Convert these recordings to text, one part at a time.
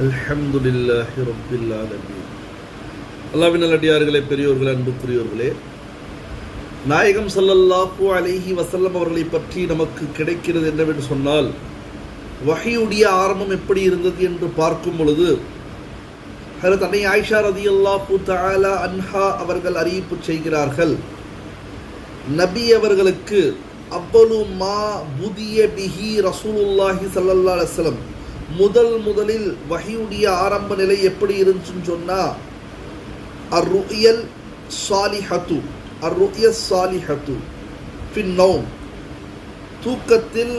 அல்ஹம்துலில்லாஹி ரப்பில் ஆலமீன். அல்லாஹ்வின் நல்லடியார்களே, பெரியோர்களே, அன்புக்குரியோர்களே, நாயகம் ஸல்லல்லாஹு அலைஹி வஸல்லம் அவர்களை பற்றி நமக்கு கிடைக்கிறது என்னவென்று சொன்னால், வஹீயுடைய ஆரம்பம் எப்படி இருந்தது என்று பார்க்கும் பொழுது ஹஜ்ரத் அன்னை ஆயிஷா ரலியல்லாஹு தஆலா அன்ஹா அவர்கள் அறிவிப்பு செய்கிறார்கள், நபி அவர்களுக்கு அவ்வளு மா புதிய பிஹி ரசூலுல்லாஹி ஸல்லல்லாஹு அலைஹி வஸல்லம் முதலில் வஹீயுடைய ஆரம்ப நிலை எப்படி இருந்துச்சுன்னு சொன்னா, அர்-ருயல் சாலிஹத்து ஃபின் நௌம், தூக்கத்தில்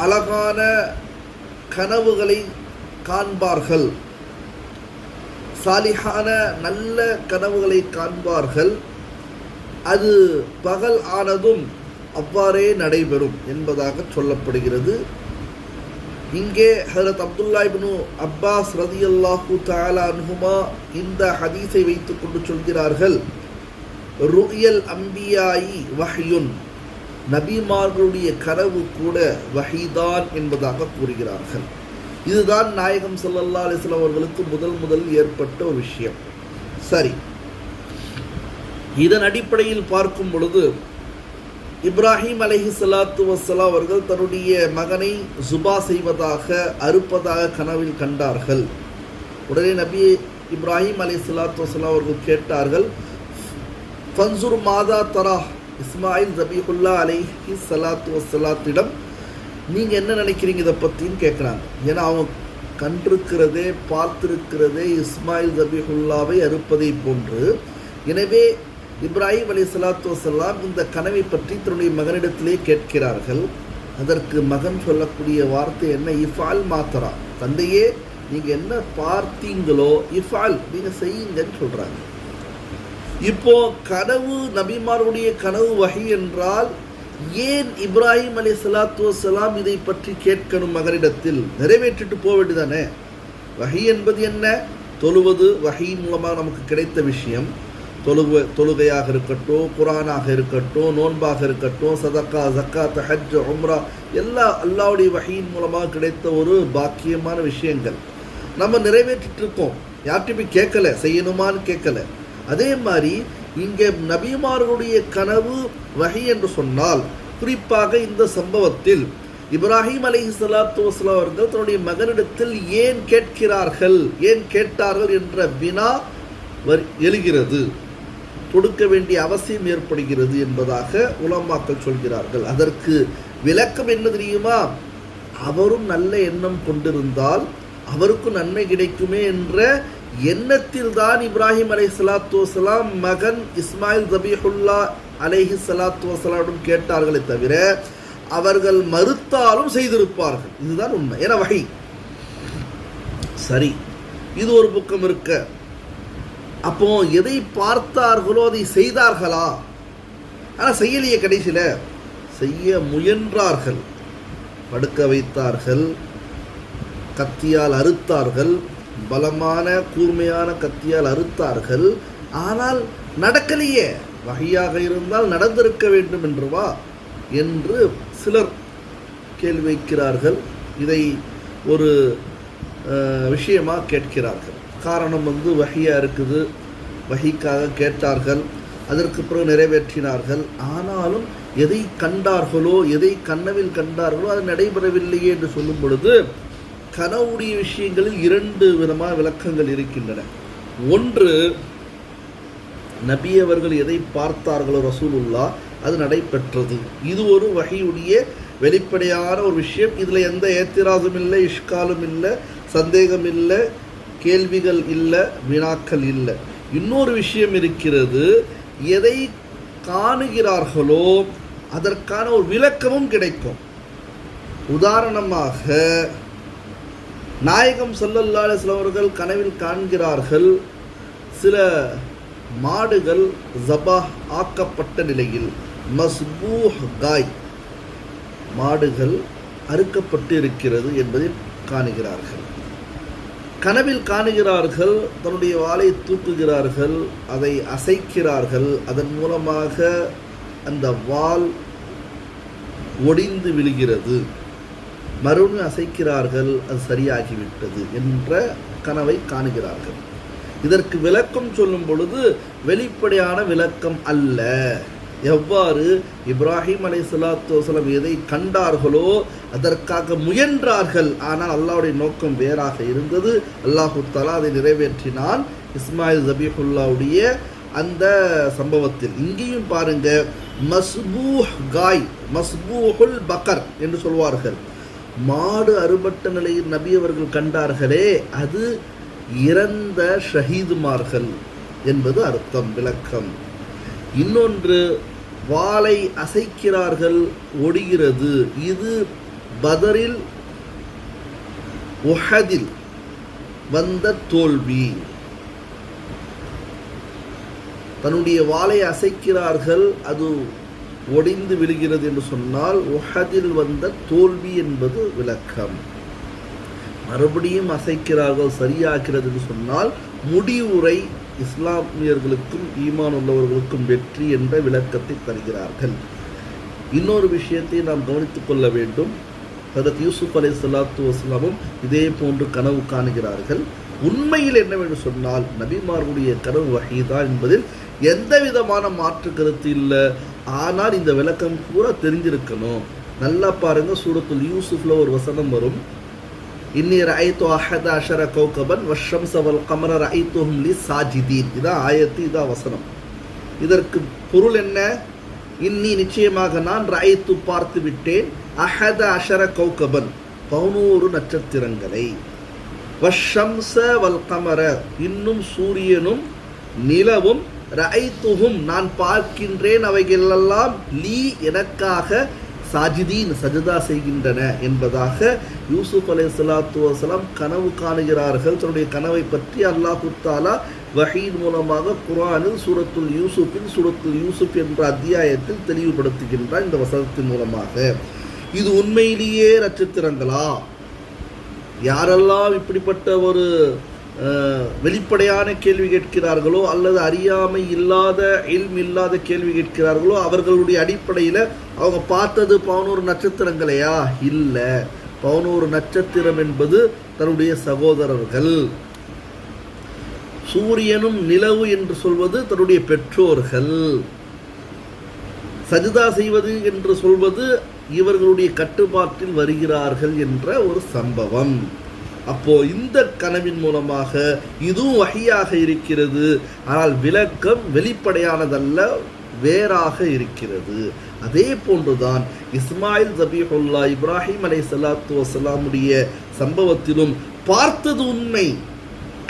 அழகான கனவுகளை காண்பார்கள், சாலிஹான நல்ல கனவுகளை காண்பார்கள், அது பகல் ஆனதும் அவ்வாறே நடைபெறும் என்பதாக சொல்லப்படுகிறது. இங்கே ஹஜ்ரத் அப்துல்லா இப்னு அப்பாஸ் ரலியல்லாஹு தஆலா அன்ஹுமா இந்த ஹதீஸை வைத்துக் கொண்டு சொல்கிறார்கள், ருயல் அம்பியாயி வஹ்யுன், நபிமார்களுடைய கனவு கூட வஹீதான் என்பதாக கூறுகிறார்கள். இதுதான் நாயகம் ஸல்லல்லாஹு அலைஹி வஸல்லம் அவர்களுக்கு முதலில் ஏற்பட்ட ஒரு விஷயம். சரி, இதன் அடிப்படையில் பார்க்கும் பொழுது இப்ராஹிம் அலைஹிஸ்ஸலாத்து வஸ்ஸலாம் அவர்கள் தன்னுடைய மகனை ஜுபா செய்வதாக, அறுப்பதாக கனவில் கண்டார்கள். உடனே நபி இப்ராஹிம் அலைஹிஸ்ஸலாத்து வஸ்ஸலாம் அவர்கள் கேட்டார்கள், ஃபன்சுர் மாதா தரா, இஸ்மாயில் ஜபீஹுல்லா அலைஹிஸ்ஸலாத்து வஸ்ஸலாத்திடம் நீங்கள் என்ன நினைக்கிறீங்க இதை பற்றின்னு கேட்குறாங்க. ஏன்னா அவங்க கண்டிருக்கிறதே, பார்த்திருக்கிறதே இஸ்மாயில் ஜபீஹுல்லாவை அறுப்பதை போன்று. எனவே இப்ராஹிம் அலைஹிஸ்ஸலாத்து வஸ்ஸலாம் இந்த கனவை பற்றி தன்னுடைய மகனிடத்திலே கேட்கிறார்கள். அதற்கு மகன் சொல்லக்கூடிய வார்த்தை என்ன? இஃபால் மாத்தரா, தந்தையே நீங்கள் என்ன பார்த்தீங்களோ இஃபால், நீங்கள் செய்யுங்கன்னு சொல்கிறாங்க. இப்போ கனவு, நபிமாருடைய கனவு வஹி என்றால் ஏன் இப்ராஹிம் அலைஹிஸ்ஸலாத்து வஸ்ஸலாம் இதை பற்றி கேட்கணும்? மகனிடத்தில் நிறைவேற்றிட்டு போக வேண்டியதானே. வஹி என்பது என்ன? தொழுவது வஹி மூலமாக நமக்கு கிடைத்த விஷயம். தொழுகையாக இருக்கட்டும், குரானாக இருக்கட்டும், நோன்பாக இருக்கட்டும், சதக்கா, ஜக்காத், ஹஜ், உம்ரா, எல்லா அல்லாஹ்வுடைய வஹீயின் மூலமாக கிடைத்த ஒரு பாக்கியமான விஷயங்கள் நம்ம நிறைவேற்றிட்டு இருக்கோம். யார்கிட்டையுமே கேட்கல, செய்யணுமான்னு கேட்கல. அதே மாதிரி இங்கே நபிமார்களுடைய கனவு வஹி என்று சொன்னால், குறிப்பாக இந்த சம்பவத்தில் இப்ராஹிம் அலைஹிஸ்ஸலாத்து வஸ்ஸலாம் அவர்கள் தன்னுடைய மகனிடத்தில் ஏன் கேட்கிறார்கள், ஏன் கேட்டார்கள் என்ற வினா எழுகிறது, தொடுக்க வேண்டிய அவசியம் ஏற்படுகிறது என்பதாக உலமாக்கள் சொல்கிறார்கள். அதற்கு விளக்கம் என்ன தெரியுமா? அவரும் நல்ல எண்ணம் கொண்டிருந்தால் அவருக்கும் நன்மை கிடைக்குமே என்ற எண்ணத்தில் தான் இப்ராஹிம் அலைஹிஸ்ஸலாத்து வஸ்ஸலாம் மகன் இஸ்மாயில் ஜபீஹுல்லா அலைஹிஸ்ஸலாத்து வஸ்ஸலாமிடம் கேட்டார்களே தவிர அவர்கள் மறுத்தாலும் செய்திருப்பார்கள். இதுதான் உண்மை. ஏன்னா வஹி. சரி, இது ஒரு பக்கம் இருக்க, அப்போ எதை பார்த்தார்களோ அதை செய்தார்களா? ஆனால் செய்யலையே. கடைசியில் செய்ய முயன்றார்கள், படுக்க வைத்தார்கள், கத்தியால் அறுத்தார்கள், பலமான கூர்மையான கத்தியால் அறுத்தார்கள். ஆனால் நடக்கலையே. வஹியாக இருந்தால் நடந்திருக்க வேண்டும் என்றுவா என்று சிலர் கேள்வி வைக்கிறார்கள். இதை ஒரு விஷயமாக கேட்கிறார்கள். காரணம் வஹியா இருக்குது, வஹிக்காக கேட்டார்கள், அதற்கு பிறகு நிறைவேற்றினார்கள். ஆனாலும் எதை கண்டார்களோ, எதை கனவில் கண்டார்களோ அது நடைபெறவில்லையே என்று சொல்லும் பொழுது கனவுடைய விஷயங்களில் இரண்டு விதமான விளக்கங்கள் இருக்கின்றன. ஒன்று, நபி அவர்கள் எதை பார்த்தார்களோ ரசூலுல்லா அது நடைபெற்றது. இது ஒரு வஹியுடைய வெளிப்படையான ஒரு விஷயம். இதில் எந்த ஏத்திராதும் இல்லை, இஷ்காலும் இல்லை, சந்தேகம் இல்லை, கேள்விகள் இல்லை, வினாக்கள் இல்லை. இன்னொரு விஷயம் இருக்கிறது, எதை காணுகிறார்களோ அதற்கான ஒரு விளக்கமும் கிடைக்கும். உதாரணமாக நாயகம் ஸல்லல்லாஹு அலைஹி வஸல்லம் அவர்கள் கனவில் காண்கிறார்கள், சில மாடுகள் ஜபாஹ் ஆக்கப்பட்ட நிலையில், மஸ்பூஹ் காய், மாடுகள் அறுக்கப்பட்டு இருக்கிறது என்பதை காணுகிறார்கள். கனவில் காணுகிறார்கள், தன்னுடைய வாளை தூக்குகிறார்கள், அதை அசைக்கிறார்கள், அதன் மூலமாக அந்த வாள் ஒடிந்து விழுகிறது. மறுபடியும் அசைக்கிறார்கள், அது சரியாகிவிட்டது என்ற கனவை காணுகிறார்கள். இதற்கு விளக்கம் சொல்லும் பொழுது வெளிப்படையான விளக்கம் அல்ல. எவ்வாறு இப்ராஹிம் அலைஹிஸ்ஸலாத்து வஸலாம் எதை கண்டார்களோ அதற்காக முயன்றார்கள், ஆனால் அல்லாஹ்வுடைய நோக்கம் வேறாக இருந்தது. அல்லாஹு தஆலா அதை நிறைவேற்றினான் இஸ்மாயில் ஜபீஹுல்லாவுடைய அந்த சம்பவத்தில். இங்கேயும் பாருங்க, மஸ்பூஹ் காய், மஸ்பூஹுல் பக்கர் என்று சொல்வார்கள். மாடு அறுபட்ட நிலையில் நபி அவர்கள் கண்டார்களே, அது இறந்த ஷஹீதுமார்கள் என்பது அர்த்தம், விளக்கம். இன்னொன்று, வாளை அசைக்கிறார்கள், ஒடுகிறது. இது பதரில் உஹதில் வந்த தோல்வி. தன்னுடைய வாளை அசைக்கிறார்கள், அது ஒடிந்து விழுகிறது என்று சொன்னால் உஹதில் வந்த தோல்வி என்பது விளக்கம். மறுபடியும் அசைக்கிறார்கள், சரியாகிறது என்று சொன்னால் முடிவுரை இஸ்லாமியர்களுக்கும் ஈமான் உள்ளவர்களுக்கும் வெற்றி என்ற விளக்கத்தை தருகிறார்கள். இன்னொரு விஷயத்தை நாம் கவனித்துக் கொள்ள வேண்டும். ஹதரத் யூசுப் அலைஹிஸ்ஸலாத்து வஸலாமும் இதே போன்று கனவு காணுகிறார்கள். உண்மையில் என்னவென்று சொன்னால் நபிமார்களுடைய கனவு வஹீதான் என்பதில் எந்த விதமான மாற்று கருத்து இல்லை. ஆனால் இந்த விளக்கம் பூரா தெரிஞ்சிருக்கணும். நல்லா பாருங்க, சூரத்துல் யூசுஃப்ல ஒரு வசனம் வரும், இன்னி ரஅய்து அஹத அஷர கௌகபன் வஷ்ஷம்ஸ வல் கமர ரஅய்துஹும் லி சாஜிதீன். இதான் ஆயத்து, இதான் வசனம். இதற்கு பொருள் என்ன? இன்னி நிச்சயமாக நான் ரஅய்து பார்த்து விட்டேன், அஹத அஷர கௌகபன் 11 நட்சத்திரங்களை, வஷ்ஷம்ஸ வல் கமர இன்னும் சூரியனும் நிலவும், ரஅய்துஹும் நான் பார்க்கின்றேன் அவைகளெல்லாம், லீ எனக்காக, சாஜிதீன் சஜதா செய்கின்றன என்பதாக யூசுப் அலைஹிஸ்ஸலாத்து வஸலாம் கனவு காணுகிறார்கள். தன்னுடைய கனவை பற்றி அல்லாஹு தஆலா வஹீத் மூலமாக குர்ஆனில் சூரத்துல் யூசுப் என்ற அத்தியாயத்தில் தெளிவுபடுத்துகின்றார் இந்த வசனத்தின் மூலமாக. இது உண்மையிலேயே நட்சத்திரங்களா? யாரெல்லாம் இப்படிப்பட்ட ஒரு வெளிப்படையான கேள்வி கேட்கிறார்களோ அல்லது அறியாமை இல்லாத இல்ம் இல்லாத கேள்வி கேட்கிறார்களோ அவர்களுடைய அடிப்படையில் அவங்க பார்த்தது 11 நட்சத்திரங்களையா? இல்லை, 11 நட்சத்திரம் என்பது தன்னுடைய சகோதரர்கள். சூரியனும் நிலவு என்று சொல்வது தன்னுடைய பெற்றோர்கள். சஜ்தா செய்வது என்று சொல்வது இவர்களுடைய கட்டுப்பாட்டில் வருகிறார்கள் என்ற ஒரு சம்பவம். அப்போ இந்த கனவின் மூலமாக இதுவும் வஹியாக இருக்கிறது, ஆனால் விளக்கம் வெளிப்படையானதல்ல, வேறாக இருக்கிறது. அதே போன்றுதான் இஸ்மாயில் ஜபீஹுல்லா இப்ராஹிம் அலைஹிஸ்ஸலாத்து வஸலாமுடைய சம்பவத்திலும் பார்த்தது உண்மை,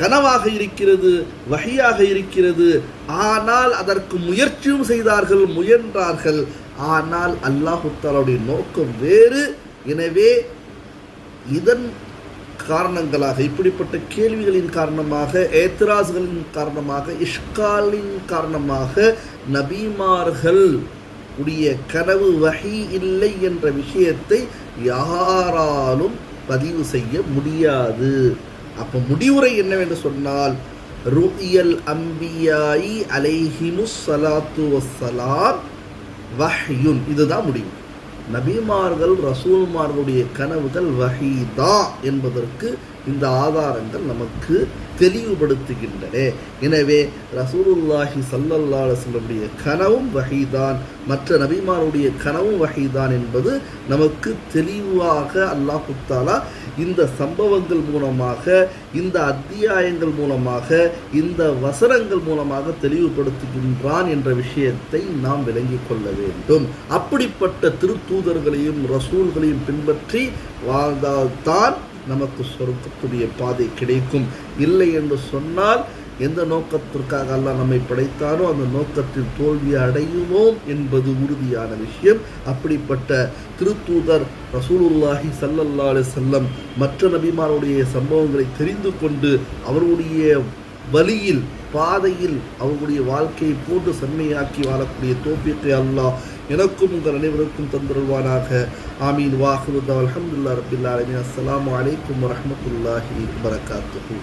கனவாக இருக்கிறது, வஹியாக இருக்கிறது. ஆனால் அதற்கு முயற்சியும் செய்தார்கள், முயன்றார்கள். ஆனால் அல்லாஹ் தஆலாவுடைய நோக்கம் வேறு. எனவே இதன் காரணங்களாக, இப்படிப்பட்ட கேள்விகளின் காரணமாக, ஏத்ராஸ்களின் காரணமாக, இஷ்காலின் காரணமாக நபிமார்கள் உடைய கனவு வஹி இல்லை என்ற விஷயத்தை யாராலும் பதிவு செய்ய முடியாது. அப்போ முடிவுரை என்னவென்று சொன்னால், ருயல் அம்பியாயி அலைஹிமுஸ் ஸலாத்து வஸ்ஸலாம் வஹ்யுன், இதுதான் முடிவு. நபிமார்கள் ரசூல்மார்களுடைய கனவுகள் வஹீதா என்பதற்கு இந்த ஆதாரங்கள் நமக்கு தெளிவுபடுத்துகின்றன. எனவே ரசூலுல்லாஹி ஸல்லல்லாஹு அலைஹி வஸல்லம் கனவும் வஹீதான், மற்ற நபிமாருடைய கனவும் வஹீதான் என்பது நமக்கு தெளிவாக அல்லாஹ் தஆலா இந்த சம்பவங்கள் மூலமாக, இந்த அத்தியாயங்கள் மூலமாக, இந்த வசனங்கள் மூலமாக தெளிவுபடுத்துகின்றான் என்ற விஷயத்தை நாம் விளங்கிக் கொள்ள வேண்டும். அப்படிப்பட்ட திருத்தூதர்களையும் ரசூல்களையும் பின்பற்றி வாழ்ந்தால்தான் நமக்கு சொர்க்கத்துடைய பாதை கிடைக்கும். இல்லை என்று சொன்னால் எந்த நோக்கத்திற்காக அல்லாஹ் நம்மை படைத்தானோ அந்த நோக்கத்தில் தோல்வி அடையுவோம் என்பது உறுதியான விஷயம். அப்படிப்பட்ட திருத்தூதர் ரசூலுல்லாஹி ஸல்லல்லாஹு அலைஹி வஸல்லம் மற்ற நபிமாருடைய சம்பவங்களை தெரிந்து கொண்டு அவருடைய வழியில், பாதையில் அவர்களுடைய வாழ்க்கையை போன்று செம்மையாக்கி வாழக்கூடிய தௌஃபீக்கை அல்லாஹ் எனக்கும் உங்கள் அனைவருக்கும் தந்தருள்வானாக. ஆமீன். வாஹிரு தஅவானா அல்ஹம்துலில்லாஹி ரப்பில் ஆலமீன். அஸ்ஸலாமு அலைக்கும் வரஹ்மத்துல்லாஹி வபரகாத்துஹு.